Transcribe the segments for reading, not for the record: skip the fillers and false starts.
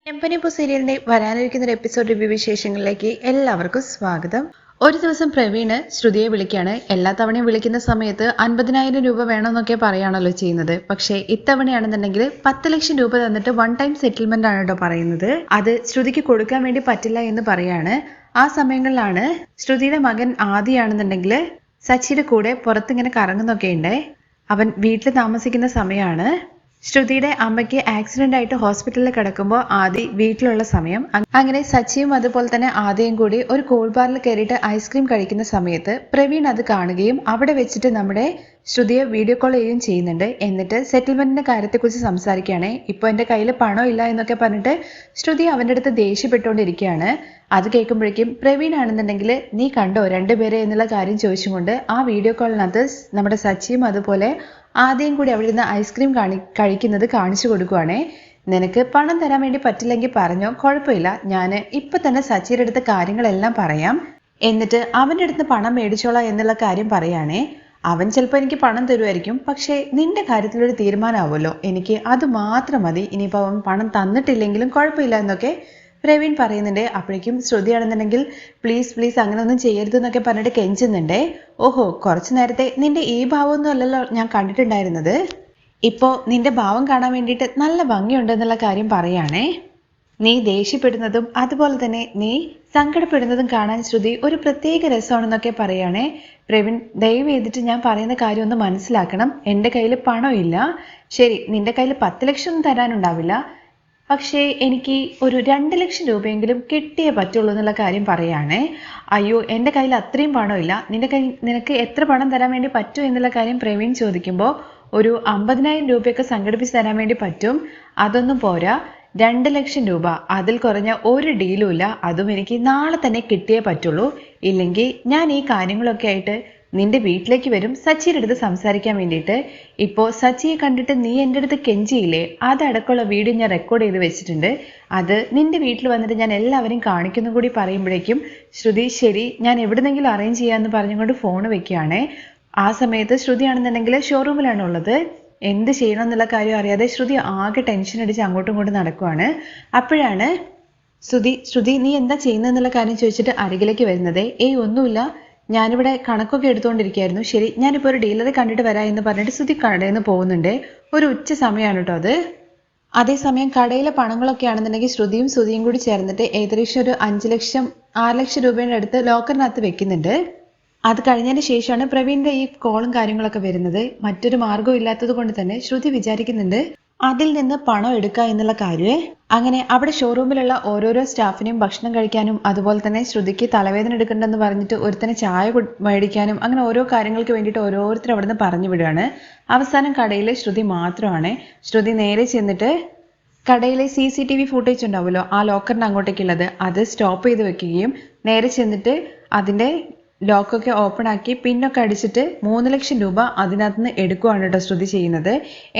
ടെമ്പനിപ്പോ സീരിയലിന്റെ വരാനിരിക്കുന്ന ഒരു എപ്പിസോഡ് റിവ്യൂ വിശേഷങ്ങളിലേക്ക് എല്ലാവർക്കും സ്വാഗതം. ഒരു ദിവസം പ്രവീണ് ശ്രുതിയെ വിളിക്കാണ്. എല്ലാ തവണയും വിളിക്കുന്ന സമയത്ത് 50,000 രൂപ വേണമെന്നൊക്കെ പറയാണല്ലോ ചെയ്യുന്നത്. പക്ഷേ ഇത്തവണയാണെന്നുണ്ടെങ്കിൽ 10 ലക്ഷം രൂപ തന്നിട്ട് വൺ ടൈം സെറ്റിൽമെന്റ് ആണ് കേട്ടോ പറയുന്നത്. അത് ശ്രുതിക്ക് കൊടുക്കാൻ വേണ്ടി പറ്റില്ല എന്ന് പറയാണ്. ആ സമയങ്ങളിലാണ് ശ്രുതിയുടെ മകൻ ആദിയാണെന്നുണ്ടെങ്കിൽ സച്ചിയുടെ കൂടെ പുറത്തിങ്ങനെ കറങ്ങുന്നൊക്കെ ഉണ്ട്. അവൻ വീട്ടിൽ താമസിക്കുന്ന സമയമാണ്. ശ്രുതിയുടെ അമ്മയ്ക്ക് ആക്സിഡന്റ് ആയിട്ട് ഹോസ്പിറ്റലിൽ കിടക്കുമ്പോൾ ആദി വീട്ടിലുള്ള സമയം. അങ്ങനെ സച്ചിയും അതുപോലെ തന്നെ ആദിയും കൂടി ഒരു കൂൾ ബാറിൽ കയറിയിട്ട് ഐസ്ക്രീം കഴിക്കുന്ന സമയത്ത് പ്രവീൺ അത് കാണുകയും അവിടെ വെച്ചിട്ട് നമ്മുടെ ശ്രുതിയെ വീഡിയോ കോൾ ചെയ്യുകയും ചെയ്യുന്നുണ്ട്. എന്നിട്ട് സെറ്റിൽമെന്റിന്റെ കാര്യത്തെക്കുറിച്ച് സംസാരിക്കുകയാണ്. ഇപ്പോൾ എൻ്റെ കയ്യിൽ പണം ഇല്ല എന്നൊക്കെ പറഞ്ഞിട്ട് ശ്രുതി അവൻ്റെ അടുത്ത് ദേഷ്യപ്പെട്ടുകൊണ്ടിരിക്കുകയാണ്. അത് കേൾക്കുമ്പോഴേക്കും പ്രവീൺ ആണെന്നുണ്ടെങ്കിൽ നീ കണ്ടോ രണ്ടുപേരെ എന്നുള്ള കാര്യം ചോദിച്ചുകൊണ്ട് ആ വീഡിയോ കോളിനകത്ത് നമ്മുടെ സച്ചിയും അതുപോലെ ആദ്യം കൂടി അവിടെ ഇരുന്ന് ഐസ്ക്രീം കഴിക്കുന്നത് കാണിച്ചു കൊടുക്കുവാണേ. നിനക്ക് പണം തരാൻ വേണ്ടി പറ്റില്ലെങ്കിൽ പറഞ്ഞോ, കുഴപ്പമില്ല, ഞാൻ ഇപ്പൊ തന്നെ സച്ചിയുടെ അടുത്ത് കാര്യങ്ങളെല്ലാം പറയാം, എന്നിട്ട് അവൻ്റെ അടുത്ത് പണം മേടിച്ചോളാം എന്നുള്ള കാര്യം പറയാണേ. അവൻ ചിലപ്പോൾ എനിക്ക് പണം തരുമായിരിക്കും, പക്ഷേ നിന്റെ കാര്യത്തിലൊരു തീരുമാനമാവുമല്ലോ, എനിക്ക് അത് മാത്രം മതി, ഇനിയിപ്പോൾ അവൻ പണം തന്നിട്ടില്ലെങ്കിലും കുഴപ്പമില്ല എന്നൊക്കെ പ്രവീൺ പറയുന്നുണ്ട്. അപ്പോഴേക്കും ശ്രുതിയാണെന്നുണ്ടെങ്കിൽ പ്ലീസ് അങ്ങനെയൊന്നും ചെയ്യരുത് എന്നൊക്കെ പറഞ്ഞിട്ട് കെഞ്ചുന്നുണ്ടേ. ഓഹോ, കുറച്ചു നേരത്തെ നിന്റെ ഈ ഭാവമൊന്നും അല്ലല്ലോ ഞാൻ കണ്ടിട്ടുണ്ടായിരുന്നത്, ഇപ്പോൾ നിന്റെ ഭാവം കാണാൻ വേണ്ടിയിട്ട് നല്ല ഭംഗിയുണ്ടെന്നുള്ള കാര്യം പറയാണേ. നീ ദേഷ്യപ്പെടുന്നതും അതുപോലെ തന്നെ നീ സങ്കടപ്പെടുന്നതും കാണാൻ ശ്രുതി ഒരു പ്രത്യേക രസമാണെന്നൊക്കെ പറയുകയാണേ. പ്രവീൺ, ദയവ് ചെയ്തിട്ട് ഞാൻ പറയുന്ന കാര്യം ഒന്ന് മനസ്സിലാക്കണം. എൻ്റെ കയ്യിൽ പണമില്ല, ശരി, നിന്റെ കയ്യിൽ 10 ലക്ഷം ഒന്നും തരാനുണ്ടാവില്ല, പക്ഷേ എനിക്ക് ഒരു 2 ലക്ഷം രൂപയെങ്കിലും കിട്ടിയേ പറ്റുള്ളൂ എന്നുള്ള കാര്യം പറയുകയാണേ. അയ്യോ, എൻ്റെ കയ്യിൽ അത്രയും പണമില്ല, നിനക്ക് എത്ര പണം തരാൻ വേണ്ടി പറ്റും എന്നുള്ള കാര്യം പ്രവീൺ ചോദിക്കുമ്പോൾ ഒരു 50,000 രൂപയൊക്കെ സംഘടിപ്പിച്ച് തരാൻ വേണ്ടി പറ്റും, അതൊന്നും പോരാ, 2 ലക്ഷം രൂപ, അതിൽ കുറഞ്ഞ ഒരു ഡീലും ഇല്ല, അതും എനിക്ക് നാളെ തന്നെ കിട്ടിയേ പറ്റുള്ളൂ, ഇല്ലെങ്കിൽ ഞാൻ ഈ കാര്യങ്ങളൊക്കെ ആയിട്ട് നിന്റെ വീട്ടിലേക്ക് വരും സച്ചിയുടെ അടുത്ത് സംസാരിക്കാൻ വേണ്ടിയിട്ട്. ഇപ്പോൾ സച്ചിയെ കണ്ടിട്ട് നീ എൻ്റെ അടുത്ത് കെഞ്ചിയില്ലേ, അതടക്കമുള്ള വീഡിയോ ഞാൻ റെക്കോർഡ് ചെയ്ത് വെച്ചിട്ടുണ്ട്, അത് നിന്റെ വീട്ടിൽ വന്നിട്ട് ഞാൻ എല്ലാവരും കാണിക്കുന്നു കൂടി പറയുമ്പോഴേക്കും ശ്രുതി ശരി, ഞാൻ എവിടുന്നെങ്കിലും അറേഞ്ച് ചെയ്യാമെന്ന് പറഞ്ഞുകൊണ്ട് ഫോൺ വെക്കുകയാണേ. ആ സമയത്ത് ശ്രുതിയാണെന്നുണ്ടെങ്കിൽ ഷോറൂമിലാണ് ഉള്ളത്. എന്ത് ചെയ്യണം എന്നുള്ള കാര്യം അറിയാതെ ശ്രുതി ആകെ ടെൻഷൻ അടിച്ച് അങ്ങോട്ടും ഇങ്ങോട്ടും നടക്കുവാണ്. അപ്പോഴാണ് ശ്രുതി നീ എന്താ ചെയ്യുന്നതെന്നുള്ള കാര്യം ചോദിച്ചിട്ട് അരികിലേക്ക് വരുന്നത്. ഏയ് ഒന്നുമില്ല, ഞാനിവിടെ കണക്കൊക്കെ എടുത്തുകൊണ്ടിരിക്കുകയായിരുന്നു. ശരി, ഞാനിപ്പോൾ ഒരു ഡീലറെ കണ്ടിട്ട് വരാം എന്ന് പറഞ്ഞിട്ട് ശ്രുതി കടയിൽ നിന്ന് പോകുന്നുണ്ട്. ഒരു ഉച്ച സമയമാണ് കേട്ടോ അത്. അതേസമയം കടയിലെ പണങ്ങളൊക്കെ ആണെന്നുണ്ടെങ്കിൽ ശ്രുതിയും കൂടി ചേർന്നിട്ട് ഏകദേശം ഒരു 5 ലക്ഷം 6 ലക്ഷം രൂപയുടെ അടുത്ത് ലോക്കറിനകത്ത് വെക്കുന്നുണ്ട്. അത് കഴിഞ്ഞതിന് ശേഷമാണ് പ്രവീണിന്റെ ഈ കോളും കാര്യങ്ങളൊക്കെ വരുന്നത്. മറ്റൊരു മാർഗവും ഇല്ലാത്തത് കൊണ്ട് തന്നെ ശ്രുതി വിചാരിക്കുന്നുണ്ട് അതിൽ നിന്ന് പണം എടുക്കുക എന്നുള്ള കാര്യം. അങ്ങനെ അവിടെ ഷോറൂമിലുള്ള ഓരോരോ സ്റ്റാഫിനെയും ഭക്ഷണം കഴിക്കാനും അതുപോലെ തന്നെ ശ്രുതിക്ക് തലവേദന എടുക്കണ്ടെന്ന് പറഞ്ഞിട്ട് ഒരുത്തനെ ചായ മേടിക്കാനും അങ്ങനെ ഓരോ കാര്യങ്ങൾക്ക് വേണ്ടിയിട്ട് ഓരോരുത്തർ അവിടെ നിന്ന് പറഞ്ഞു വിടുകയാണ്. അവസാനം കടയിൽ ശ്രുതി മാത്രമാണ്. ശ്രുതി നേരെ ചെന്നിട്ട് കടയിലെ CCTV ഫുട്ടേജ് ഉണ്ടാവുമല്ലോ, ആ ലോക്കറിന് അങ്ങോട്ടേക്കുള്ളത്, അത് സ്റ്റോപ്പ് ചെയ്ത് വെക്കുകയും നേരെ ചെന്നിട്ട് അതിൻ്റെ ലോക്കൊക്കെ ഓപ്പൺ ആക്കി പിന്നൊക്കെ അടിച്ചിട്ട് 3 ലക്ഷം രൂപ അതിനകത്ത് നിന്ന് എടുക്കുകയാണ് കേട്ടോ ശ്രുതി ചെയ്യുന്നത്.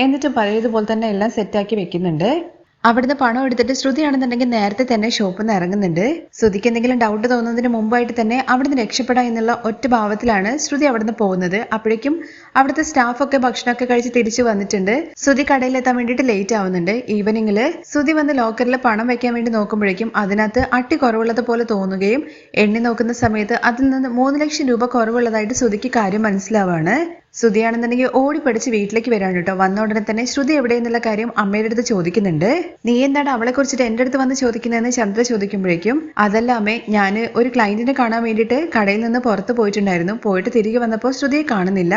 എന്നിട്ട് പഴയതുപോലെ തന്നെ എല്ലാം സെറ്റാക്കി വെക്കുന്നുണ്ട്. അവിടുന്ന് പണം എടുത്തിട്ട് ശ്രുതിയാണെന്നുണ്ടെങ്കിൽ നേരത്തെ തന്നെ ഷോപ്പിൽ നിന്ന് ഇറങ്ങുന്നുണ്ട്. ശ്രുതിക്ക് എന്തെങ്കിലും ഡൗട്ട് തോന്നുന്നതിന് മുമ്പായിട്ട് തന്നെ അവിടുന്ന് രക്ഷപ്പെടാം എന്നുള്ള ഒറ്റ ഭാവത്തിലാണ് ശ്രുതി അവിടുന്ന് പോകുന്നത്. അപ്പോഴേക്കും അവിടുത്തെ സ്റ്റാഫൊക്കെ ഭക്ഷണമൊക്കെ കഴിച്ച് തിരിച്ചു വന്നിട്ടുണ്ട്. ശ്രുതി കടയിലെത്താൻ വേണ്ടിയിട്ട് ലേറ്റ് ആവുന്നുണ്ട്. ഈവനിങ്ങില് ശ്രുതി വന്ന് ലോക്കറിൽ പണം വെക്കാൻ വേണ്ടി നോക്കുമ്പോഴേക്കും അതിനകത്ത് അട്ടി കുറവുള്ളത് പോലെ തോന്നുകയും എണ്ണി നോക്കുന്ന സമയത്ത് അതിൽ നിന്ന് 3 ലക്ഷം രൂപ കുറവുള്ളതായിട്ട് ശ്രുതിക്ക് കാര്യം മനസ്സിലാവാണ്. ശ്രുതിയാണെന്നുണ്ടെങ്കിൽ ഓടിപ്പടിച്ച് വീട്ടിലേക്ക് വരാണ് കേട്ടോ. വന്ന ഉടനെ തന്നെ ശ്രുതി എവിടെയെന്നുള്ള കാര്യം അമ്മയുടെ അടുത്ത് ചോദിക്കുന്നുണ്ട്. നീ എന്താണ് അവളെ കുറിച്ചിട്ട് എൻ്റെ അടുത്ത് വന്ന് ചോദിക്കുന്നതെന്ന് ചന്ദ്ര ചോദിക്കുമ്പോഴേക്കും അതല്ല അമ്മേ, ഞാൻ ഒരു ക്ലയന്റിനെ കാണാൻ വേണ്ടിയിട്ട് കടയിൽ നിന്ന് പുറത്ത് പോയിട്ടുണ്ടായിരുന്നു, പോയിട്ട് തിരികെ വന്നപ്പോൾ ശ്രുതിയെ കാണുന്നില്ല,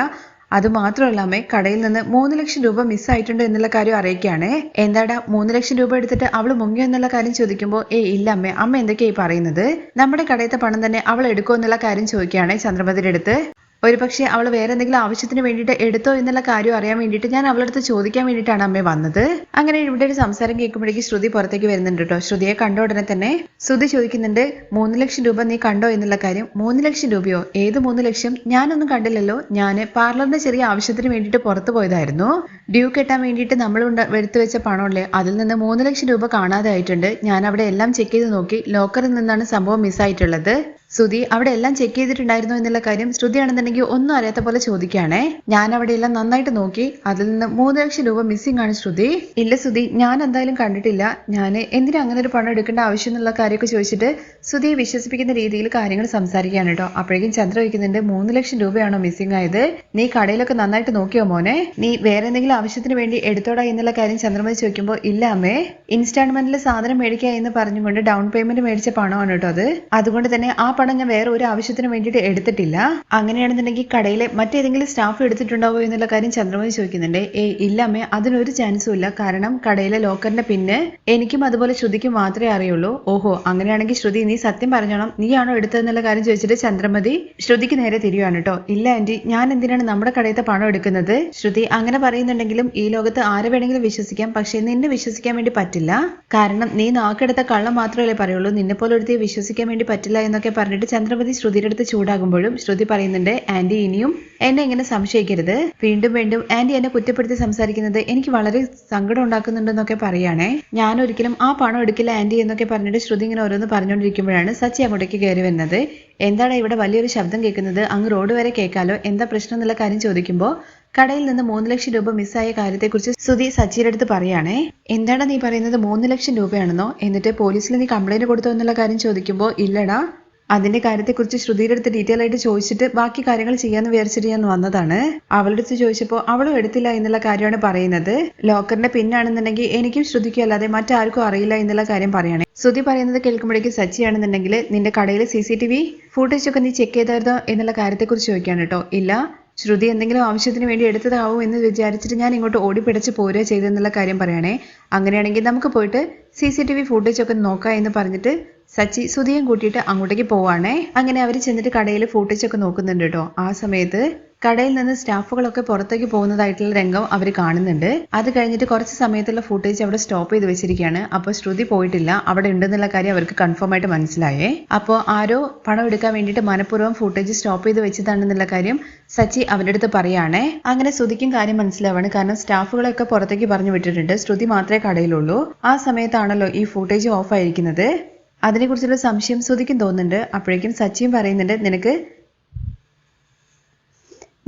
അതുമാത്രമല്ല അമ്മേ, കടയിൽ നിന്ന് 3 ലക്ഷം രൂപ മിസ്സായിട്ടുണ്ട് എന്നുള്ള കാര്യം അറിയിക്കുകയാണ്. എന്താടാ 3 ലക്ഷം രൂപ എടുത്തിട്ട് അവൾ മുങ്ങിയോ എന്നുള്ള കാര്യം ചോദിക്കുമ്പോൾ ഇല്ല അമ്മേ, അമ്മ എന്തൊക്കെയായി പറയുന്നത്, നമ്മുടെ കടയിലത്തെ പണം തന്നെ അവൾ എടുക്കുമോ എന്നുള്ള കാര്യം ചോദിക്കുകയാണ് ചന്ദ്രമതിയുടെ അടുത്ത്. ഒരു പക്ഷേ അവൾ വേറെ എന്തെങ്കിലും ആവശ്യത്തിന് വേണ്ടിയിട്ട് എടുത്തോ എന്നുള്ള കാര്യം അറിയാൻ വേണ്ടിയിട്ട് ഞാൻ അവളുടെ അടുത്ത് ചോദിക്കാൻ വേണ്ടിയിട്ടാണ് അമ്മ വന്നത്. അങ്ങനെ ഇവിടെ ഒരു സംസാരം കേൾക്കുമ്പോഴേക്കും ശ്രുതി പുറത്തേക്ക് വരുന്നുണ്ട് കേട്ടോ. ശ്രുതിയെ കണ്ട ഉടനെ തന്നെ ശ്രുതി ചോദിക്കുന്നുണ്ട് 3 ലക്ഷം രൂപ നീ കണ്ടോ എന്നുള്ള കാര്യം. 3 ലക്ഷം രൂപയോ? ഏത് 3 ലക്ഷം? ഞാനൊന്നും കണ്ടില്ലല്ലോ, ഞാൻ പാർലറിന്റെ ചെറിയ ആവശ്യത്തിന് വേണ്ടിയിട്ട് പുറത്തു പോയതായിരുന്നു. ഡ്യൂ കെട്ടാൻ വേണ്ടിയിട്ട് നമ്മൾ എടുത്തു വെച്ച പണമല്ലേ, അതിൽ നിന്ന് 3 ലക്ഷം രൂപ കാണാതെ ആയിട്ടുണ്ട്. ഞാൻ അവിടെ എല്ലാം ചെക്ക് ചെയ്ത് നോക്കി, ലോക്കറിൽ നിന്നാണ് സംഭവം മിസ്സായിട്ടുള്ളത്. ശ്രുതി അവിടെ എല്ലാം ചെക്ക് ചെയ്തിട്ടുണ്ടായിരുന്നു എന്നുള്ള കാര്യം ശ്രുതിയാണെന്നുണ്ടെങ്കിൽ ഒന്നും അറിയാത്ത പോലെ ചോദിക്കുകയാണേ. ഞാൻ അവിടെ എല്ലാം നന്നായിട്ട് നോക്കി, അതിൽ നിന്ന് 3 ലക്ഷം രൂപ മിസ്സിംഗ് ആണ് ശ്രുതി. ഇല്ല ശ്രുതി, ഞാൻ എന്തായാലും കണ്ടിട്ടില്ല. ഞാൻ എന്തിനാ അങ്ങനെ ഒരു പണം എടുക്കേണ്ട ആവശ്യം എന്നുള്ള കാര്യമൊക്കെ ചോദിച്ചിട്ട് ശ്രുതിയെ വിശ്വസിപ്പിക്കുന്ന രീതിയിൽ കാര്യങ്ങൾ സംസാരിക്കുകയാണ് കേട്ടോ. അപ്പോഴേക്കും ചന്ദ്ര വയ്ക്കുന്നുണ്ട്, 3 ലക്ഷം രൂപയാണോ മിസ്സിംഗ് ആയത്? നീ കടയിലൊക്കെ നന്നായിട്ട് നോക്കിയോ മോനെ? നീ വേറെ എന്തെങ്കിലും ആവശ്യത്തിന് വേണ്ടി എടുത്തോടാ എന്നുള്ള കാര്യം ചന്ദ്രമതി ചോദിക്കുമ്പോൾ, ഇല്ല അമ്മേ, ഇൻസ്റ്റാൾമെന്റിൽ സാധനം മേടിക്കുക എന്ന് പറഞ്ഞുകൊണ്ട് ഡൗൺ പേയ്മെന്റ് മേടിച്ച പണമാണ് കേട്ടോ അത്. അതുകൊണ്ട് തന്നെ ആ പണം ഞാൻ വേറെ ഒരു ആവശ്യത്തിന് വേണ്ടിയിട്ട് എടുത്തിട്ടില്ല. അങ്ങനെയാണെന്നുണ്ടെങ്കിൽ കടയിലെ മറ്റേതെങ്കിലും സ്റ്റാഫ് എടുത്തിട്ടുണ്ടാവോ എന്നുള്ള കാര്യം ചന്ദ്രമതി ചോദിക്കുന്നുണ്ട്. ഇല്ല അമ്മേ, അതിനൊരു ചാൻസും ഇല്ല. കാരണം കടയിലെ ലോക്കറിന്റെ പിന്ന് എനിക്കും അതുപോലെ ശ്രുതിക്കും മാത്രമേ അറിയുള്ളൂ. ഓഹോ, അങ്ങനെയാണെങ്കിൽ ശ്രുതി നീ സത്യം പറഞ്ഞോണം, നീയാണോ എടുത്തതെന്നുള്ള കാര്യം ചോദിച്ചിട്ട് ചന്ദ്രമതി ശ്രുതിക്ക് നേരെ തിരിയുവാണ് കേട്ടോ. ഇല്ല ആന്റി, ഞാൻ എന്തിനാണ് നമ്മുടെ കടയിലത്തെ പണം എടുക്കുന്നത്? ശ്രുതി അങ്ങനെ പറയുന്നുണ്ടെങ്കിലും ഈ ലോകത്ത് ആരെ വേണമെങ്കിലും വിശ്വസിക്കാം, പക്ഷെ നിന്നെ വിശ്വസിക്കാൻ വേണ്ടി പറ്റില്ല. കാരണം നീ നാക്കെടുത്ത കള്ളം മാത്രമല്ലേ പറയുള്ളൂ, നിന്നെ പോലെ ഒരുത്തിയെ വിശ്വസിക്കാൻ വേണ്ടി പറ്റില്ല എന്നൊക്കെ പറഞ്ഞിട്ട് ചന്ദ്രമതി ശ്രുതിയുടെ അടുത്ത് ചൂടാകുമ്പോഴും ശ്രുതി പറയുന്നുണ്ട്, ആന്റി ഇനിയും എന്നെ ഇങ്ങനെ സംശയിക്കരുത്. വീണ്ടും വീണ്ടും ആന്റി എന്നെ കുറ്റപ്പെടുത്തി സംസാരിക്കുന്നത് എനിക്ക് വളരെ സങ്കടം ഉണ്ടാക്കുന്നുണ്ടെന്നൊക്കെ പറയുകയാണേ. ഞാൻ ഒരിക്കലും ആ പണം എടുക്കില്ല ആന്റി എന്നൊക്കെ പറഞ്ഞിട്ട് ശ്രുതി ഇങ്ങനെ ഓരോന്ന് പറഞ്ഞുകൊണ്ടിരിക്കുമ്പോഴാണ് സച്ചി അങ്ങോട്ടേക്ക് കയറി വരുന്നത്. എന്താണ് ഇവിടെ വലിയൊരു ശബ്ദം കേൾക്കുന്നത്? അങ്ങ് റോഡ് വരെ കേൾക്കാലോ, എന്താ പ്രശ്നം എന്നുള്ള കാര്യം ചോദിക്കുമ്പോൾ കടയിൽ നിന്ന് 3 ലക്ഷം രൂപ മിസ്സായ കാര്യത്തെക്കുറിച്ച് ശ്രുതി സച്ചിയുടെ അടുത്ത് പറയുകയാണേ. എന്താണ് നീ പറയുന്നത്? 3 ലക്ഷം രൂപയാണെന്നോ? എന്നിട്ട് പോലീസിൽ നീ കംപ്ലൈന്റ് കൊടുത്തോ എന്നുള്ള കാര്യം ചോദിക്കുമ്പോൾ, ഇല്ലടാ, അതിന്റെ കാര്യത്തെക്കുറിച്ച് ശ്രുതിയുടെ അടുത്ത് ഡീറ്റെയിൽ ആയിട്ട് ചോദിച്ചിട്ട് ബാക്കി കാര്യങ്ങൾ ചെയ്യാന്ന് വിചാരിച്ചിട്ട് ഞാൻ വന്നതാണ്. അവളുടെ അടുത്ത് ചോദിച്ചപ്പോൾ അവളും എടുത്തില്ല എന്നുള്ള കാര്യമാണ് പറയുന്നത്. ലോക്കറിന്റെ പിന്നാണെന്നുണ്ടെങ്കിൽ എനിക്കും ശ്രുതിക്കും അല്ലാതെ മറ്റാർക്കും അറിയില്ല എന്നുള്ള കാര്യം പറയണേ. ശ്രുതി പറയുന്നത് കേൾക്കുമ്പോഴേക്കും സച്ചിയാണെന്നുണ്ടെങ്കിൽ നിന്റെ കടയിലെ CCTV ഫുട്ടേജ് ഒക്കെ നീ ചെക്ക് ചെയ്തായിരുന്നോ എന്നുള്ള കാര്യത്തെക്കുറിച്ച് ചോദിക്കാണ് കേട്ടോ. ഇല്ല, ശ്രുതി എന്തെങ്കിലും ആവശ്യത്തിന് വേണ്ടി എടുത്തതാവും എന്ന് വിചാരിച്ചിട്ട് ഞാൻ ഇങ്ങോട്ട് ഓടിപ്പിടച്ച് പോരുക ചെയ്തെന്നുള്ള കാര്യം പറയണേ. അങ്ങനെയാണെങ്കിൽ നമുക്ക് പോയിട്ട് CCTV ഫുട്ടേജ് ഒക്കെ നോക്കാം എന്ന് പറഞ്ഞിട്ട് സച്ചി ശ്രുതിയും കൂട്ടിയിട്ട് അങ്ങോട്ടേക്ക് പോവാണേ. അങ്ങനെ അവർ ചെന്നിട്ട് കടയിൽ ഫുട്ടേജ് ഒക്കെ നോക്കുന്നുണ്ട് കേട്ടോ. ആ സമയത്ത് കടയിൽ നിന്ന് സ്റ്റാഫുകളൊക്കെ പുറത്തേക്ക് പോകുന്നതായിട്ടുള്ള രംഗം അവർ കാണുന്നുണ്ട്. അത് കഴിഞ്ഞിട്ട് കുറച്ച് സമയത്തുള്ള ഫുട്ടേജ് അവിടെ സ്റ്റോപ്പ് ചെയ്ത് വെച്ചിരിക്കുകയാണ്. അപ്പോൾ ശ്രുതി പോയിട്ടില്ല, അവിടെ ഉണ്ടെന്നുള്ള കാര്യം അവർക്ക് കൺഫേം ആയിട്ട് മനസ്സിലായേ. അപ്പോൾ ആരോ പണം എടുക്കാൻ വേണ്ടിയിട്ട് മനഃപൂർവ്വം ഫുട്ടേജ് സ്റ്റോപ്പ് ചെയ്ത് വെച്ചതാണെന്നുള്ള കാര്യം സച്ചി അവരുടെ അടുത്ത് പറയുകയാണേ. അങ്ങനെ ശ്രുതിക്കും കാര്യം മനസ്സിലാവാണ്. കാരണം സ്റ്റാഫുകളൊക്കെ പുറത്തേക്ക് പറഞ്ഞു വിട്ടിട്ടുണ്ട്, ശ്രുതി മാത്രമേ കടയിലുള്ളൂ. ആ സമയത്താണല്ലോ ഈ ഫുട്ടേജ് ഓഫ് ആയിരിക്കുന്നത്. അതിനെക്കുറിച്ചുള്ള സംശയം ശ്രുതിക്കും തോന്നുന്നുണ്ട്. അപ്പോഴേക്കും സച്ചിയും പറയുന്നുണ്ട്,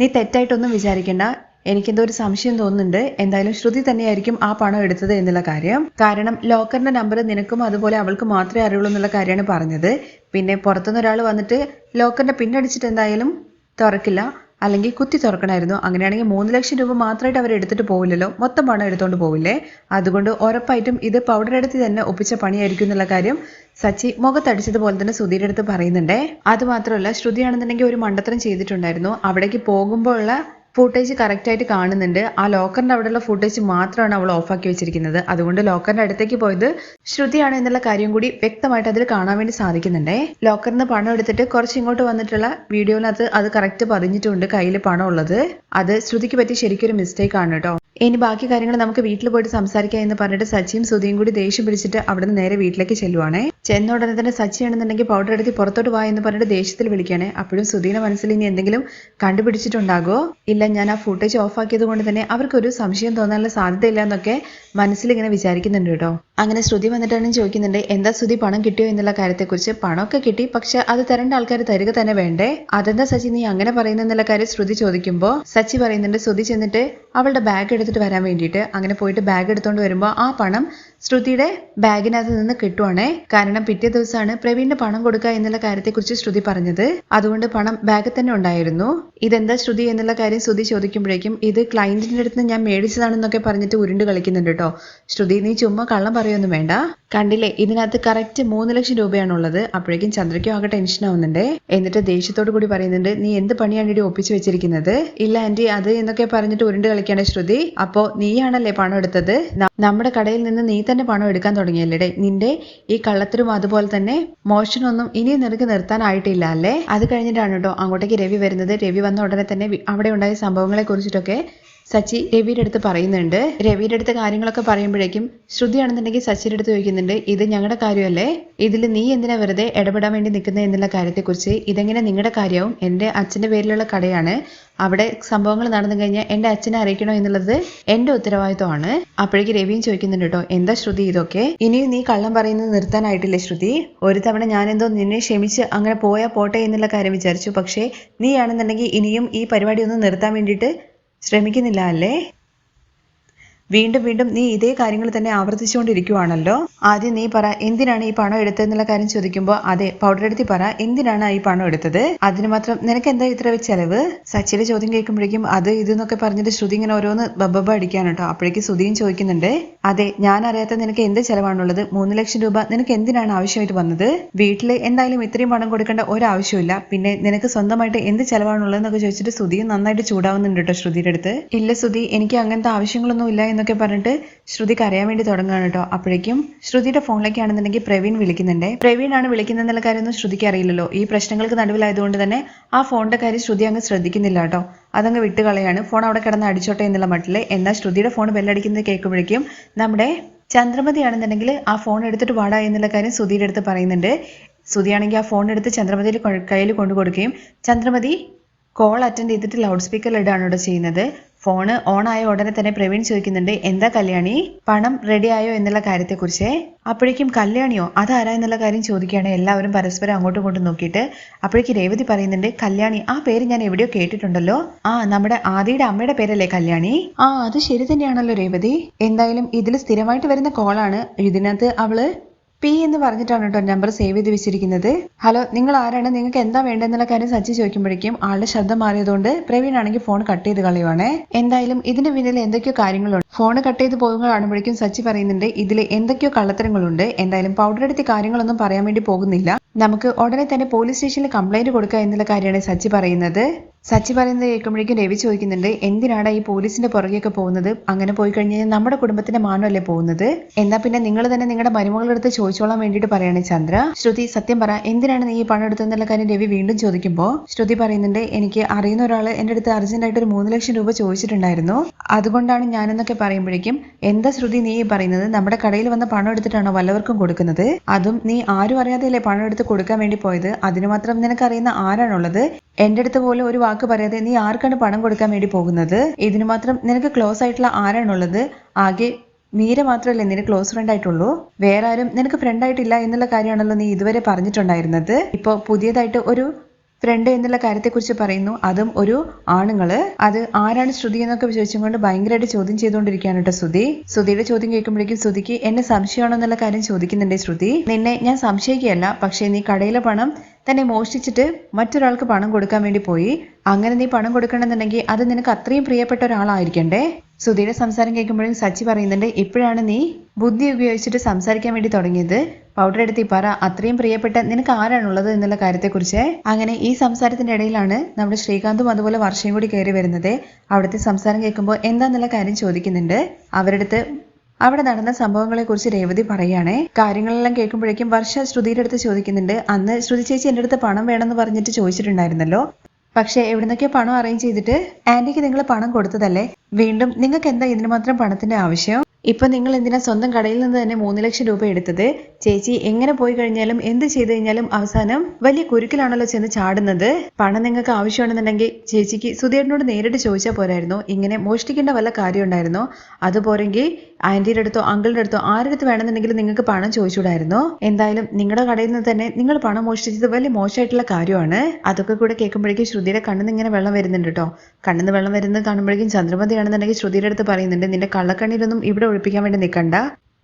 നീ തെറ്റായിട്ടൊന്നും വിചാരിക്കേണ്ട, എനിക്കെന്തോ ഒരു സംശയം തോന്നുന്നുണ്ട്. എന്തായാലും ശ്രുതി തന്നെയായിരിക്കും ആ പണം എടുത്തത് എന്നുള്ള കാര്യം. കാരണം ലോക്കറിന്റെ നമ്പർ നിനക്കും അതുപോലെ അവൾക്ക് മാത്രമേ അറിയുള്ളൂ എന്നുള്ള കാര്യമാണ് പറഞ്ഞത്. പിന്നെ പുറത്തുനിന്ന് ഒരാൾ വന്നിട്ട് ലോക്കറിന്റെ പിന്നടിച്ചിട്ട് എന്തായാലും തുറക്കില്ല, അല്ലെങ്കിൽ കുത്തി തുറക്കണമായിരുന്നു. അങ്ങനെയാണെങ്കിൽ 3 ലക്ഷം രൂപ മാത്രമായിട്ട് അവർ എടുത്തിട്ട് പോവില്ലല്ലോ, മൊത്തം പണം എടുത്തോണ്ട് പോവില്ലേ? അതുകൊണ്ട് ഉറപ്പായിട്ടും ഇത് പൗഡർ എടുത്ത് തന്നെ ഒപ്പിച്ച പണിയായിരിക്കും എന്നുള്ള കാര്യം സച്ചി മുഖത്തടിച്ചതുപോലെ തന്നെ ശ്രുതിയുടെ അടുത്ത് പറയുന്നുണ്ടേ. അത് മാത്രമല്ല, ശ്രുതിയാണെന്നുണ്ടെങ്കിൽ ഒരു മണ്ടത്തരം ചെയ്തിട്ടുണ്ടായിരുന്നു. അവിടേക്ക് പോകുമ്പോഴുള്ള ഫുട്ടേജ് കറക്റ്റായിട്ട് കാണുന്നുണ്ട്. ആ ലോക്കറിന്റെ അവിടെയുള്ള ഫുട്ടേജ് മാത്രമാണ് അവൾ ഓഫാക്കി വെച്ചിരിക്കുന്നത്. അതുകൊണ്ട് ലോക്കറിന്റെ അടുത്തേക്ക് പോയത് ശ്രുതിയാണ് എന്നുള്ള കാര്യം കൂടി വ്യക്തമായിട്ട് അതിൽ കാണാൻ വേണ്ടി സാധിക്കുന്നുണ്ടേ. ലോക്കറിൽ നിന്ന് പണം എടുത്തിട്ട് കുറച്ച് ഇങ്ങോട്ട് വന്നിട്ടുള്ള വീഡിയോയിനകത്ത് അത് കറക്റ്റ് പറഞ്ഞിട്ടുണ്ട് കയ്യിൽ പണം ഉള്ളത്. അത് ശ്രുതിക്ക് പറ്റി ശരിക്കൊരു മിസ്റ്റേക്ക് ആണ് കേട്ടോ. ഇനി ബാക്കി കാര്യങ്ങൾ നമുക്ക് വീട്ടിൽ പോയിട്ട് സംസാരിക്കാം എന്ന് പറഞ്ഞിട്ട് സച്ചിയും ശ്രുതിയും കൂടി ദേഷ്യം പിടിച്ചിട്ട് അവിടെ നിന്ന് നേരെ വീട്ടിലേക്ക് ചെല്ലുവാണേ. ചെന്ന ഉടനെ തന്നെ സച്ചിയാണെന്നുണ്ടെങ്കിൽ പൗഡർ എടുത്ത് പുറത്തോട്ട് വാ എന്ന് പറഞ്ഞിട്ട് ദേഷ്യത്തിൽ വിളിക്കുകയാണേ. അപ്പോഴും ശ്രുതിയുടെ മനസ്സിൽ ഇനി എന്തെങ്കിലും കണ്ടുപിടിച്ചിട്ടുണ്ടാകോ? ഇല്ല, ഞാൻ ആ ഫുട്ടേജ് ഓഫ് ആക്കിയത് കൊണ്ട് തന്നെ അവർക്കൊരു സംശയം തോന്നാനുള്ള സാധ്യതയില്ല എന്നൊക്കെ മനസ്സിൽ ഇങ്ങനെ വിചാരിക്കുന്നുണ്ട് കേട്ടോ. അങ്ങനെ ശ്രുതി വന്നിട്ടാണ് ചോദിക്കുന്നുണ്ട്, എന്താ ശ്രുതി പണം കിട്ടിയോ എന്നുള്ള കാര്യത്തെക്കുറിച്ച്. പണമൊക്കെ കിട്ടി, പക്ഷെ അത് തരേണ്ട ആൾക്കാർ തരിക തന്നെ വേണ്ടേ? അതെന്താ സച്ചി നീ അങ്ങനെ പറയുന്നുള്ള കാര്യം ശ്രുതി ചോദിക്കുമ്പോൾ സച്ചി പറയുന്നുണ്ട്, ശ്രുതി ചെന്നിട്ട് അവളുടെ ബാഗ് എടുത്തിട്ട് വരാൻ വേണ്ടിയിട്ട്. അങ്ങനെ പോയിട്ട് ബാഗ് എടുത്തോണ്ട് വരുമ്പോൾ ആ പണം ശ്രുതിയുടെ ബാഗിനകത്ത് നിന്ന് കിട്ടുവാണേ. കാരണം പിറ്റേ ദിവസമാണ് പ്രവീണിന് പണം കൊടുക്കുക എന്നുള്ള കാര്യത്തെക്കുറിച്ച് ശ്രുതി പറഞ്ഞത്. അതുകൊണ്ട് പണം ബാഗിൽ തന്നെ ഉണ്ടായിരുന്നു. ഇതെന്താ ശ്രുതി എന്നുള്ള കാര്യം ശ്രുതി ചോദിക്കുമ്പോഴേക്കും ഇത് ക്ലയന്റിന്റെ അടുത്ത് ഞാൻ മേടിച്ചതാണെന്നൊക്കെ പറഞ്ഞിട്ട് ഉരുണ്ട് കളിക്കുന്നുണ്ട് കേട്ടോ. ശ്രുതി നീ ചുമ്മാ കള്ളം പറയൊന്നും വേണ്ട, കണ്ടില്ലേ ഇതിനകത്ത് കറക്റ്റ് 3 ലക്ഷം രൂപയാണുള്ളത്. അപ്പോഴേക്കും ചന്ദ്രയ്ക്കും ആകെ ടെൻഷൻ ആവുന്നുണ്ട്. എന്നിട്ട് ദേഷ്യത്തോടു കൂടി പറയുന്നുണ്ട്, നീ എന്ത് പണിയാണ് ഇടി ഒപ്പിച്ചു വെച്ചിരിക്കുന്നത്? ഇല്ല ആന്റി, അത് എന്നൊക്കെ പറഞ്ഞിട്ട് ഉരുണ്ട് കളിക്കാണ് ശ്രുതി. അപ്പോ നീയാണല്ലേ പണം എടുത്തത്? നമ്മുടെ കടയിൽ നിന്ന് നീ തന്നെ പണം എടുക്കാൻ തുടങ്ങിയല്ലേ? നിന്റെ ഈ കള്ളത്തരും അതുപോലെ തന്നെ മോഷണമൊന്നും ഇനിയും നിനക്ക് നിർത്താനായിട്ടില്ല അല്ലേ? അത് കഴിഞ്ഞിട്ടാണ് കേട്ടോ അങ്ങോട്ടേക്ക് രവി വരുന്നത്. രവി വന്ന ഉടനെ തന്നെ അവിടെ ഉണ്ടായ സംഭവങ്ങളെ കുറിച്ചിട്ടൊക്കെ സച്ചി രവിയുടെ അടുത്ത് പറയുന്നുണ്ട്. രവിയുടെ അടുത്ത് കാര്യങ്ങളൊക്കെ പറയുമ്പോഴേക്കും ശ്രുതിയാണെന്നുണ്ടെങ്കിൽ സച്ചിയുടെ അടുത്ത് ചോദിക്കുന്നുണ്ട്, ഇത് ഞങ്ങളുടെ കാര്യമല്ലേ, ഇതിൽ നീ എന്തിനാ വെറുതെ ഇടപെടാൻ വേണ്ടി നിൽക്കുന്നത് എന്നുള്ള കാര്യത്തെക്കുറിച്ച്. ഇതെങ്ങനെ നിങ്ങളുടെ കാര്യവും, എൻ്റെ അച്ഛൻ്റെ പേരിലുള്ള കടയാണ്, അവിടെ സംഭവങ്ങൾ നടന്നു കഴിഞ്ഞാൽ എൻ്റെ അച്ഛനെ അറിയിക്കണോ എന്നുള്ളത് എൻ്റെ ഉത്തരവാദിത്വമാണ്. അപ്പോഴേക്ക് രവിയും ചോദിക്കുന്നുണ്ട് കേട്ടോ, എന്താ ശ്രുതി ഇതൊക്കെ, ഇനിയും നീ കള്ളം പറയുന്നത് നിർത്താനായിട്ടില്ലേ ശ്രുതി? ഒരു തവണ ഞാനെന്തോ നിന്നെ ക്ഷമിച്ച് അങ്ങനെ പോയാൽ പോട്ടെ എന്നുള്ള കാര്യം വിചാരിച്ചു, പക്ഷേ നീ ആണെന്നുണ്ടെങ്കിൽ ഇനിയും ഈ പരിപാടി ഒന്ന് നിർത്താൻ വേണ്ടിയിട്ട് ശ്രമിക്കുന്നില്ല അല്ലേ? വീണ്ടും വീണ്ടും നീ ഇതേ കാര്യങ്ങൾ തന്നെ ആവർത്തിച്ചുകൊണ്ടിരിക്കുവാണല്ലോ. ആദ്യം നീ പറ, എന്തിനാണ് ഈ പണം എടുത്തതെന്നുള്ള കാര്യം ചോദിക്കുമ്പോൾ അതെ പൗഡർ എടുത്തി പറ, എന്തിനാണ് ഈ പണം എടുത്തത്, അതിന് മാത്രം നിനക്ക് എന്താ ഇത്ര ചെലവ്? സച്ചിയുടെ ചോദ്യം കേൾക്കുമ്പോഴേക്കും അത് ഇതെന്നൊക്കെ പറഞ്ഞിട്ട് ശ്രുതി ഇങ്ങനെ ഓരോന്ന് ബബ്ബ അടിക്കാണ് കേട്ടോ. അപ്പോഴേക്കും ശ്രുതിയും ചോദിക്കുന്നുണ്ട്, അതെ ഞാൻ അറിയാത്ത നിനക്ക് എന്ത് ചെലവാണുള്ളത്? 3 ലക്ഷം രൂപ നിനക്ക് എന്തിനാണ് ആവശ്യമായിട്ട് വന്നത്? വീട്ടിൽ എന്തായാലും ഇത്രയും പണം കൊടുക്കേണ്ട ഒരാവശ്യമില്ല, പിന്നെ നിനക്ക് സ്വന്തമായിട്ട് എന്ത് ചെലവാണുള്ളതെന്നൊക്കെ ചോദിച്ചിട്ട് ശ്രുതിയും നന്നായിട്ട് ചൂടാവുന്നുണ്ട് കേട്ടോ ശ്രുതിയുടെ അടുത്ത്. ഇല്ല ശ്രുതി, എനിക്ക് അങ്ങനത്തെ ആവശ്യങ്ങളൊന്നും ഇല്ല എന്നൊക്കെ പറഞ്ഞിട്ട് ശ്രുതിക്ക് അറിയാൻ വേണ്ടി തുടങ്ങുകയാണ് കേട്ടോ. അപ്പോഴേക്കും ശ്രുതിയുടെ ഫോണിലേക്കാണെന്നുണ്ടെങ്കിൽ പ്രവീൺ വിളിക്കുന്നുണ്ട്. പ്രവീൺ ആണ് വിളിക്കുന്നതെന്നുള്ള കാര്യമൊന്നും ശ്രുതിക്ക് അറിയില്ലല്ലോ. ഈ പ്രശ്നങ്ങൾക്ക് നടുവിലായതുകൊണ്ട് തന്നെ ആ ഫോണിന്റെ കാര്യം ശ്രുതി അങ്ങ് ശ്രദ്ധിക്കുന്നില്ല കേട്ടോ. അതങ്ങ് വിട്ടുകളയാണ്. ഫോൺ അവിടെ കിടന്ന് അടിച്ചോട്ടെ എന്നുള്ള മട്ടില്. എന്നാൽ ശ്രുതിയുടെ ഫോൺ ബെല്ലടിക്കുന്നത് കേൾക്കുമ്പോഴേക്കും നമ്മുടെ ചന്ദ്രമതി ആണെന്നുണ്ടെങ്കിൽ ആ ഫോൺ എടുത്തിട്ട് വാടാ എന്നുള്ള കാര്യം ശ്രുതിയുടെ അടുത്ത് പറയുന്നുണ്ട്. ശ്രുതിയാണെങ്കിൽ ആ ഫോൺ എടുത്ത് ചന്ദ്രമതിയിൽ കയ്യിൽ കൊണ്ടു കൊടുക്കുകയും ചന്ദ്രമതി കോൾ അറ്റൻഡ് ചെയ്തിട്ട് ലൗഡ് സ്പീക്കറിൽ ഇടാണ് ഇവിടെ ചെയ്യുന്നത്. ഫോണ് ഓൺ ആയ ഉടനെ തന്നെ പ്രവീൺ ചോദിക്കുന്നുണ്ട്, എന്താ കല്യാണി, പണം റെഡി ആയോ എന്നുള്ള കാര്യത്തെക്കുറിച്ച്. അപ്പോഴേക്കും കല്യാണിയോ, അതാരാ എന്നുള്ള കാര്യം ചോദിക്കുകയാണ് എല്ലാവരും പരസ്പരം അങ്ങോട്ടും ഇങ്ങോട്ടും നോക്കിയിട്ട്. അപ്പോഴേക്ക് രേവതി പറയുന്നുണ്ട്, കല്യാണി, ആ പേര് ഞാൻ എവിടെയോ കേട്ടിട്ടുണ്ടല്ലോ. ആ നമ്മുടെ ആദിയുടെ അമ്മയുടെ പേരല്ലേ കല്യാണി? ആ അത് ശരി തന്നെയാണല്ലോ രേവതി. എന്തായാലും ഇതിൽ സ്ഥിരമായിട്ട് വരുന്ന കോളാണ്. ഇതിനകത്ത് അവള് പി എന്ന് പറഞ്ഞിട്ടാണ് കേട്ടോ നമ്പർ സേവ് ചെയ്ത് വെച്ചിരിക്കുന്നത്. ഹലോ, നിങ്ങൾ ആരാണ്, നിങ്ങൾക്ക് എന്താ വേണ്ടെന്നുള്ള കാര്യം സച്ചി ചോദിക്കുമ്പോഴേക്കും ആളുടെ ശബ്ദം മാറിയതുകൊണ്ട് പ്രവീൺ ആണെങ്കിൽ ഫോൺ കട്ട് ചെയ്ത് കളയുവാണ്. എന്തായാലും ഇതിന്റെ പിന്നിൽ എന്തൊക്കെയോ കാര്യങ്ങളുണ്ട്. ഫോൺ കട്ട് ചെയ്ത് പോകുമ്പോൾ കാണുമ്പോഴേക്കും സച്ചി പറയുന്നുണ്ട്, ഇതിൽ എന്തൊക്കെയോ കള്ളത്തരങ്ങളുണ്ട്. എന്തായാലും പൗഡർ എടുത്ത് കാര്യങ്ങളൊന്നും പറയാൻ വേണ്ടി പോകുന്നില്ല, നമുക്ക് ഉടനെ തന്നെ പോലീസ് സ്റ്റേഷനിൽ കംപ്ലൈന്റ് കൊടുക്കുക എന്നുള്ള കാര്യമാണ് സച്ചി പറയുന്നത്. സച്ചി പറയുന്നത് കേൾക്കുമ്പോഴേക്കും രവി ചോദിക്കുന്നുണ്ട്, എന്തിനാണ് ഈ പോലീസിന്റെ പുറകെയൊക്കെ പോകുന്നത്? അങ്ങനെ പോയി കഴിഞ്ഞാൽ നമ്മുടെ കുടുംബത്തിന്റെ മാനമല്ലേ പോകുന്നത്? എന്നാ പിന്നെ നിങ്ങൾ തന്നെ നിങ്ങളുടെ മരുമകളെടുത്ത് ചോദിച്ചോളാൻ വേണ്ടിയിട്ട് പറയാണ് ചന്ദ്ര. ശ്രുതി, സത്യം പറ, എന്തിനാണ് നീ ഈ പണം എടുത്തെന്നുള്ള കാര്യം രവി വീണ്ടും ചോദിക്കുമ്പോൾ ശ്രുതി പറയുന്നുണ്ട്, എനിക്ക് അറിയുന്ന ഒരാൾ എൻ്റെ അടുത്ത് അർജന്റായിട്ട് ഒരു 3 ലക്ഷം രൂപ ചോദിച്ചിട്ടുണ്ടായിരുന്നു, അതുകൊണ്ടാണ് ഞാനെന്നൊക്കെ പറയുമ്പോഴേക്കും, എന്താ ശ്രുതി നീ പറയുന്നത്? നമ്മുടെ കടയിൽ വന്ന പണം എടുത്തിട്ടാണോ വല്ലവർക്കും കൊടുക്കുന്നത്? അതും നീ ആരും അറിയാതെയല്ലേ പണം എടുത്ത് കൊടുക്കാൻ വേണ്ടി പോയത്? അതിന് മാത്രം നിനക്കറിയുന്ന ആരാണുള്ളത്? എന്റെ അടുത്ത് പോലും ഒരു വാക്ക് പറയാതെ നീ ആർക്കാണ് പണം കൊടുക്കാൻ വേണ്ടി പോകുന്നത്? ഇതിന് മാത്രം നിനക്ക് ക്ലോസ് ആയിട്ടുള്ള ആരാണുള്ളത്? ആകെ മീര മാത്രമല്ലേ നിനക്ക് ക്ലോസ് ഫ്രണ്ട് ആയിട്ടുള്ളൂ, വേറെ ആരും നിനക്ക് ഫ്രണ്ട് ആയിട്ടില്ല എന്നുള്ള കാര്യമാണല്ലോ നീ ഇതുവരെ പറഞ്ഞിട്ടുണ്ടായിരുന്നത്. ഇപ്പൊ പുതിയതായിട്ട് ഒരു ഫ്രണ്ട് എന്നുള്ള കാര്യത്തെക്കുറിച്ച് പറയുന്നു, അതും ഒരു ആണുങ്ങള്. അത് ആരാണ് ശ്രുതി എന്നൊക്കെ ചോദിച്ചുകൊണ്ട് ഭയങ്കരമായിട്ട് ചോദ്യം ചെയ്തുകൊണ്ടിരിക്കുകയാണ് കേട്ടോ ശ്രുതി. ശ്രുതിയുടെ ചോദ്യം കേൾക്കുമ്പോഴേക്കും ശ്രുതിക്ക് എന്നെ സംശയമാണോ എന്നുള്ള കാര്യം ചോദിക്കുന്നുണ്ട് ശ്രുതി. നിന്നെ ഞാൻ സംശയിക്കുകയല്ല, പക്ഷേ നീ കടയിലെ പണം തന്നെ മോഷ്ടിച്ചിട്ട് മറ്റൊരാൾക്ക് പണം കൊടുക്കാൻ വേണ്ടി പോയി. അങ്ങനെ നീ പണം കൊടുക്കണമെന്നുണ്ടെങ്കിൽ അത് നിനക്ക് അത്രയും പ്രിയപ്പെട്ട ഒരാളായിരിക്കണ്ടേ? ശ്രുതിയുടെ സംസാരം കേൾക്കുമ്പോഴും സച്ചി പറയുന്നുണ്ട്, ഇപ്പോഴാണ് നീ ബുദ്ധി ഉപയോഗിച്ചിട്ട് സംസാരിക്കാൻ വേണ്ടി തുടങ്ങിയത്. പൗഡർ എടുത്ത് പറ, അത്രയും പ്രിയപ്പെട്ട നിനക്ക് ആരാണുള്ളത് എന്നുള്ള കാര്യത്തെക്കുറിച്ച്. അങ്ങനെ ഈ സംസാരത്തിന്റെ ഇടയിലാണ് നമ്മുടെ ശ്രീകാന്തും അതുപോലെ വർഷയും കൂടി കയറി വരുന്നത്. അവിടുത്തെ സംസാരം കേൾക്കുമ്പോൾ എന്താന്നുള്ള കാര്യം ചോദിക്കുന്നുണ്ട്. അവരടുത്ത് അവിടെ നടന്ന സംഭവങ്ങളെ കുറിച്ച് രേവതി പറയുകയാണേ. കാര്യങ്ങളെല്ലാം കേൾക്കുമ്പോഴേക്കും വർഷ ശ്രുതിയുടെ അടുത്ത് ചോദിക്കുന്നുണ്ട്, അന്ന് ശ്രുതി ചേച്ചി എൻ്റെ അടുത്ത് പണം വേണമെന്ന് പറഞ്ഞിട്ട് ചോദിച്ചിട്ടുണ്ടായിരുന്നല്ലോ, പക്ഷെ എവിടുന്നൊക്കെയോ പണം അറേഞ്ച് ചെയ്തിട്ട് ആന്റിക്ക് നിങ്ങൾ പണം കൊടുത്തതല്ലേ? വീണ്ടും നിങ്ങൾക്ക് എന്താ ഇതിന് മാത്രം പണത്തിന്റെ ആവശ്യം? ഇപ്പൊ നിങ്ങൾ എന്തിനാ സ്വന്തം കടയിൽ നിന്ന് തന്നെ 3 ലക്ഷം രൂപ എടുത്തത്? ചേച്ചി എങ്ങനെ പോയി കഴിഞ്ഞാലും എന്ത് ചെയ്തു കഴിഞ്ഞാലും അവസാനം വലിയ കുരുക്കിലാണല്ലോ ചെന്ന് ചാടുന്നത്. പണം നിങ്ങൾക്ക് ആവശ്യമാണെന്നുണ്ടെങ്കിൽ ചേച്ചിക്ക് സുധീറിനോട് നേരിട്ട് ചോദിച്ചാൽ പോരായിരുന്നോ? ഇങ്ങനെ മോഷ്ടിക്കേണ്ട വല്ല കാര്യം ഉണ്ടായിരുന്നോ? അതുപോരെങ്കിൽ ആന്റിയുടെ അടുത്തോ അങ്കിളിന്റെ അടുത്തോ ആരുടെ അടുത്ത് വേണമെന്നുണ്ടെങ്കിലും നിങ്ങൾക്ക് പണം ചോദിച്ചുകൂടായിരുന്നോ? എന്തായാലും നിങ്ങളുടെ കടയിൽ നിന്ന് തന്നെ നിങ്ങൾ പണം മോഷ്ടിച്ചത് വലിയ മോശമായിട്ടുള്ള കാര്യമാണ്. അതൊക്കെ കൂടെ കേൾക്കുമ്പോഴേക്കും ശ്രുതിയുടെ കണ്ണിന്ന് ഇങ്ങനെ വെള്ളം വരുന്നുണ്ട് കേട്ടോ. കണ്ണിന്ന് വെള്ളം വരുന്നത് കാണുമ്പോഴേക്കും ചന്ദ്രമതിയാണെന്നുണ്ടെങ്കിൽ ശ്രുതിയുടെ അടുത്ത് പറയുന്നുണ്ട്, നിന്റെ കള്ളക്കണ്ണീരൊന്നും ഇവിടെ ഒഴിപ്പിക്കാൻ വേണ്ടി നിൽക്കണ്ട.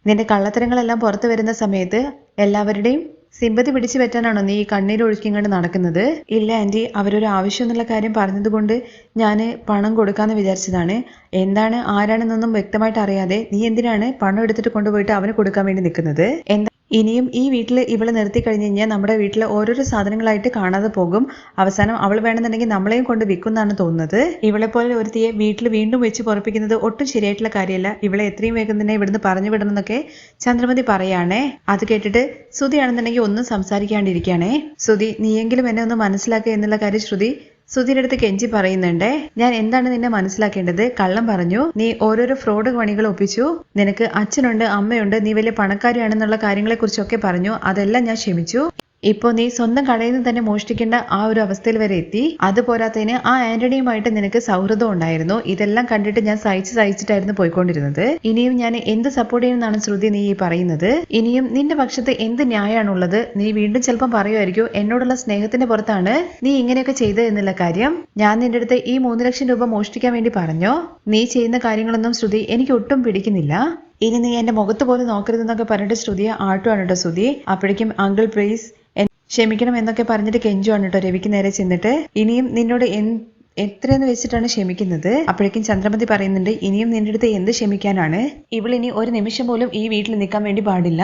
നിന്റെ കള്ളത്തരങ്ങളെല്ലാം പുറത്തു വരുന്ന സമയത്ത് എല്ലാവരുടെയും സിമ്പതി പിടിച്ചു പറ്റാനാണോ നീ ഈ കണ്ണീര് ഒഴുക്കിങ്ങോട്ട് നടക്കുന്നത്? ഇല്ല ആന്റി, അവരൊരു ആവശ്യം എന്നുള്ള കാര്യം പറഞ്ഞതുകൊണ്ട് ഞാൻ പണം കൊടുക്കാന്ന് വിചാരിച്ചതാണ്. എന്താണ് ആരാണെന്നൊന്നും വ്യക്തമായിട്ട് അറിയാതെ നീ എന്തിനാണ് പണം എടുത്തിട്ട് കൊണ്ടുപോയിട്ട് അവന് കൊടുക്കാൻ വേണ്ടി നിൽക്കുന്നത്? എന്താ ഇനിയും ഈ വീട്ടിൽ ഇവളെ നിർത്തി കഴിഞ്ഞ് കഴിഞ്ഞാൽ നമ്മുടെ വീട്ടിൽ ഓരോരോ സാധനങ്ങളായിട്ട് കാണാതെ പോകും. അവസാനം അവൾ വേണമെന്നുണ്ടെങ്കിൽ നമ്മളെയും കൊണ്ട് വിൽക്കുന്നാണ് തോന്നുന്നത്. ഇവളെ പോലെ ഒരുത്തിയെ വീട്ടിൽ വീണ്ടും വെച്ച് പൊറപ്പിക്കുന്നത് ഒട്ടും ശരിയായിട്ടുള്ള കാര്യമല്ല. ഇവളെ എത്രയും വേഗം തന്നെ ഇവിടുന്ന് പറഞ്ഞു വിടണം എന്നൊക്കെ ചന്ദ്രമതി പറയാണേ. അത് കേട്ടിട്ട് ശ്രുതി ആണെന്നുണ്ടെങ്കിൽ ഒന്നും സംസാരിക്കാണ്ടിരിക്കുകയാണേ. ശ്രുതി, നീയെങ്കിലും എന്നെ ഒന്ന് മനസ്സിലാക്കുക എന്നുള്ള കാര്യം ശ്രുതി സുധിയുടെ അടുത്ത് കെഞ്ചി പറയുന്നുണ്ട്, ഞാൻ എന്താണ് നിന്നെ മനസ്സിലാക്കേണ്ടത്, കള്ളം പറഞ്ഞു, നീ ഓരോരോ ഫ്രോഡ് പണികൾ ഒപ്പിച്ചു, നിനക്ക് അച്ഛനുണ്ട് അമ്മയുണ്ട്, നീ വലിയ പണക്കാരിയാണെന്നുള്ള കാര്യങ്ങളെ കുറിച്ചൊക്കെ പറഞ്ഞു, അതെല്ലാം ഞാൻ ക്ഷമിച്ചു. ഇപ്പോൾ നീ സ്വന്തം കടയിൽ നിന്ന് തന്നെ മോഷ്ടിക്കേണ്ട ആ ഒരു അവസ്ഥയിൽ വരെ എത്തി. അതുപോരാത്തതിന് ആ ആന്റണിയുമായിട്ട് നിനക്ക് സൗഹൃദം ഉണ്ടായിരുന്നു. ഇതെല്ലാം കണ്ടിട്ട് ഞാൻ സഹിച്ചിട്ടായിരുന്നു പോയിക്കൊണ്ടിരുന്നത്. ഇനിയും ഞാൻ എന്ത് സപ്പോർട്ട് ചെയ്യുമെന്നാണ് ശ്രുതി നീ ഈ പറയുന്നത്? ഇനിയും നിന്റെ പക്ഷത്ത് എന്ത് ന്യായമാണുള്ളത്? നീ വീണ്ടും ചിലപ്പം പറയുമായിരിക്കും എന്നോടുള്ള സ്നേഹത്തിന്റെ പുറത്താണ് നീ ഇങ്ങനെയൊക്കെ ചെയ്തത് എന്നുള്ള കാര്യം. ഞാൻ നിന്റെ അടുത്ത് ഈ 3 ലക്ഷം രൂപ മോഷ്ടിക്കാൻ വേണ്ടി പറഞ്ഞോ? നീ ചെയ്യുന്ന കാര്യങ്ങളൊന്നും ശ്രുതി എനിക്ക് ഒട്ടും പിടിക്കുന്നില്ല. ഇനി നീ എന്റെ മുഖത്ത് പോലും നോക്കരുതെന്നൊക്കെ പറഞ്ഞിട്ട് ശ്രുതിയെ ആട്ടുവാണ് കേട്ടോ സുധി. അപ്പോഴേക്കും അങ്കിൾ പ്ലീസ് ക്ഷമിക്കണം എന്നൊക്കെ പറഞ്ഞിട്ട് കെഞ്ചുവാണ് കേട്ടോ രവിക്ക് നേരെ ചെന്നിട്ട്. ഇനിയും നിന്നോട് എത്രയെന്ന് വെച്ചിട്ടാണ് ക്ഷമിക്കുന്നത്? അപ്പോഴേക്കും ചന്ദ്രമതി പറയുന്നുണ്ട്, ഇനിയും നിന്റെ അടുത്ത് എന്ത് ക്ഷമിക്കാനാണ്? ഇവളിനി ഒരു നിമിഷം പോലും ഈ വീട്ടിൽ നിൽക്കാൻ വേണ്ടി പാടില്ല.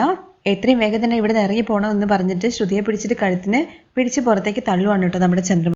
എത്രയും വേഗം തന്നെ ഇവിടെ നിന്ന് ഇറങ്ങി പോകണമെന്ന് പറഞ്ഞിട്ട് ശ്രുതിയെ പിടിച്ചിട്ട് കഴുത്തിന് പിടിച്ച് പുറത്തേക്ക് തള്ളുവാണ് കേട്ടോ നമ്മുടെ ചന്ദ്രമതി.